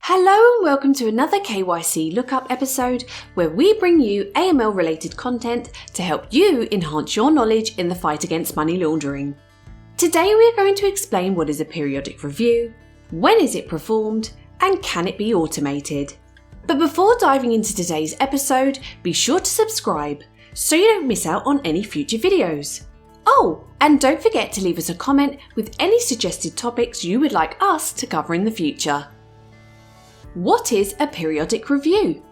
Hello and welcome to another KYC Lookup episode where we bring you AML related content to help you enhance your knowledge in the fight against money laundering. Today we are going to explain what is a periodic review, when is it performed, and can it be automated. But before diving into today's episode, be sure to subscribe so you don't miss out on any future videos. Oh, and don't forget to leave us a comment with any suggested topics you would like us to cover in the future. What is a periodic review?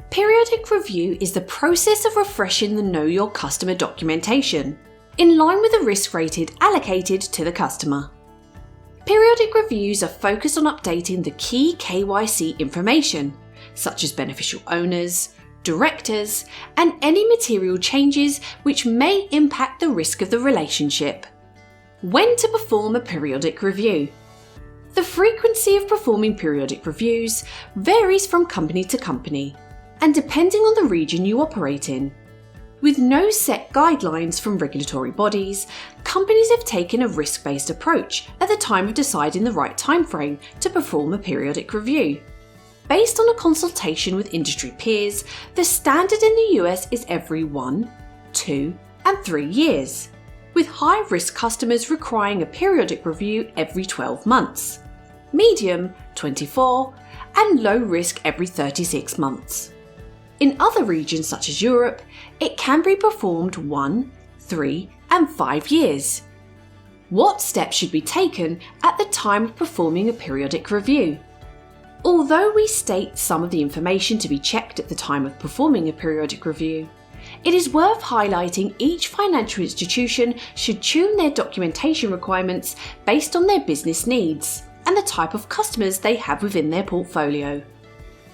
Periodic review is the process of refreshing the Know Your Customer documentation, in line with the risk rated allocated to the customer. Periodic reviews are focused on updating the key KYC information, such as beneficial owners, directors, and any material changes which may impact the risk of the relationship. When to perform a periodic review? The frequency of performing periodic reviews varies from company to company and depending on the region you operate in. With no set guidelines from regulatory bodies, companies have taken a risk-based approach at the time of deciding the right timeframe to perform a periodic review. Based on a consultation with industry peers, the standard in the US is every 1, 2, and 3 years, with high-risk customers requiring a periodic review every 12 months. Medium, 24, and low risk every 36 months. In other regions such as Europe, it can be performed 1, 3, and 5 years. What steps should be taken at the time of performing a periodic review? Although we state some of the information to be checked at the time of performing a periodic review, it is worth highlighting each financial institution should tune their documentation requirements based on their business needs and the type of customers they have within their portfolio.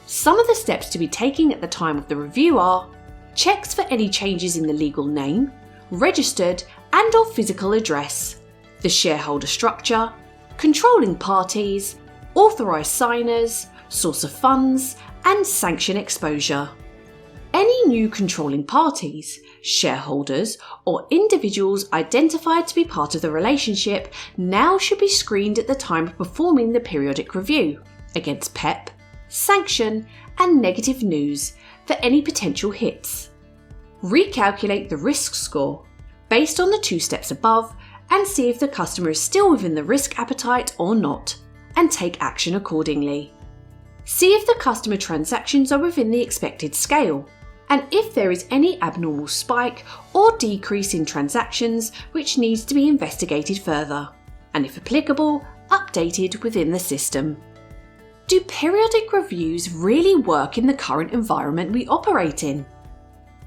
Some of the steps to be taken at the time of the review are checks for any changes in the legal name, registered and/or physical address, the shareholder structure, controlling parties, authorised signers, source of funds, and sanction exposure. Any new controlling parties, shareholders, or individuals identified to be part of the relationship now should be screened at the time of performing the periodic review against PEP, sanction, and negative news for any potential hits. Recalculate the risk score based on the 2 steps above and see if the customer is still within the risk appetite or not, and take action accordingly. See if the customer transactions are within the expected scale, and if there is any abnormal spike or decrease in transactions which needs to be investigated further, and if applicable, updated within the system. Do periodic reviews really work in the current environment we operate in?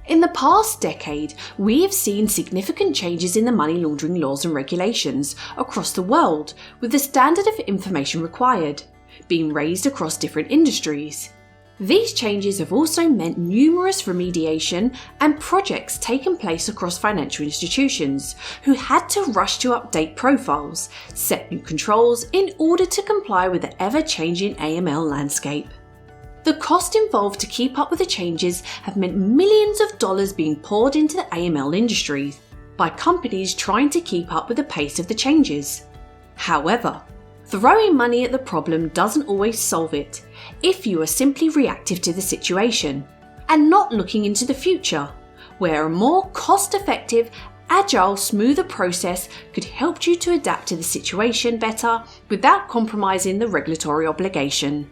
In the past decade, we have seen significant changes in the money laundering laws and regulations across the world, with the standard of information required being raised across different industries. These changes have also meant numerous remediation and projects taken place across financial institutions who had to rush to update profiles, set new controls in order to comply with the ever-changing AML landscape. The cost involved to keep up with the changes have meant millions of dollars being poured into the AML industry by companies trying to keep up with the pace of the changes. However, throwing money at the problem doesn't always solve it if you are simply reactive to the situation and not looking into the future, where a more cost-effective, agile, smoother process could help you to adapt to the situation better without compromising the regulatory obligation.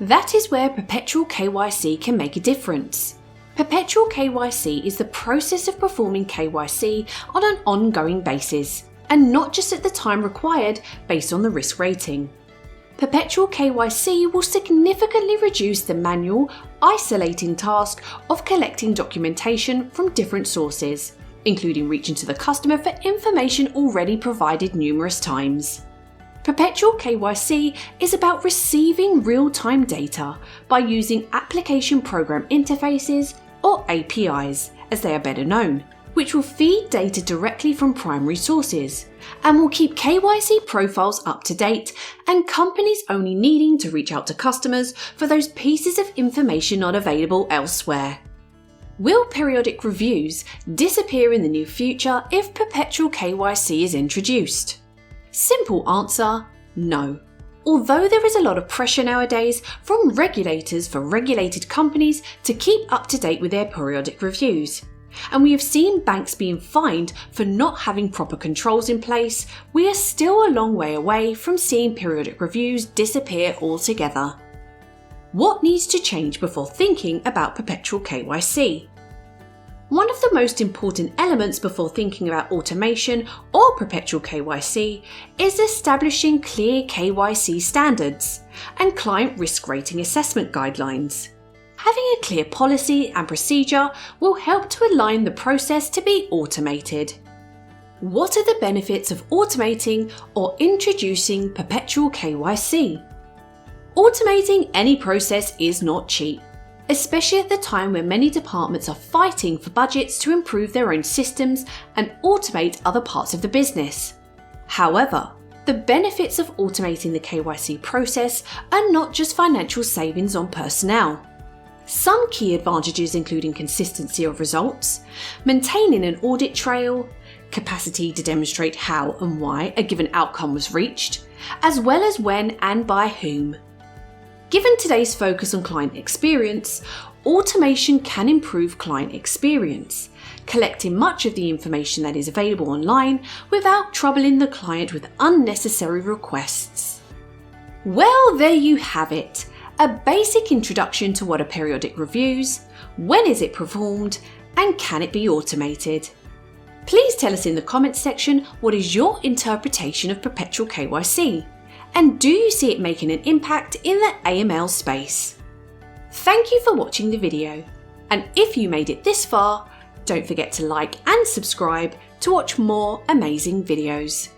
That is where Perpetual KYC can make a difference. Perpetual KYC is the process of performing KYC on an ongoing basis, and not just at the time required based on the risk rating. Perpetual KYC will significantly reduce the manual, isolating task of collecting documentation from different sources, including reaching to the customer for information already provided numerous times. Perpetual KYC is about receiving real-time data by using application program interfaces, or APIs, as they are better known, which will feed data directly from primary sources and will keep KYC profiles up to date and companies only needing to reach out to customers for those pieces of information not available elsewhere. Will periodic reviews disappear in the near future if Perpetual KYC is introduced? Simple answer, no. Although there is a lot of pressure nowadays from regulators for regulated companies to keep up to date with their periodic reviews, and we have seen banks being fined for not having proper controls in place, we are still a long way away from seeing periodic reviews disappear altogether. What needs to change before thinking about Perpetual KYC? One of the most important elements before thinking about automation or Perpetual KYC is establishing clear KYC standards and client risk rating assessment guidelines. Having a clear policy and procedure will help to align the process to be automated. What are the benefits of automating or introducing Perpetual KYC? Automating any process is not cheap, especially at the time when many departments are fighting for budgets to improve their own systems and automate other parts of the business. However, the benefits of automating the KYC process are not just financial savings on personnel. Some key advantages including consistency of results, maintaining an audit trail, capacity to demonstrate how and why a given outcome was reached, as well as when and by whom. Given today's focus on client experience, automation can improve client experience, collecting much of the information that is available online without troubling the client with unnecessary requests. Well, there you have it, a basic introduction to what are periodic reviews, when is it performed, and can it be automated? Please tell us in the comments section what is your interpretation of Perpetual KYC. And do you see it making an impact in the AML space? Thank you for watching the video, and if you made it this far, don't forget to like and subscribe to watch more amazing videos.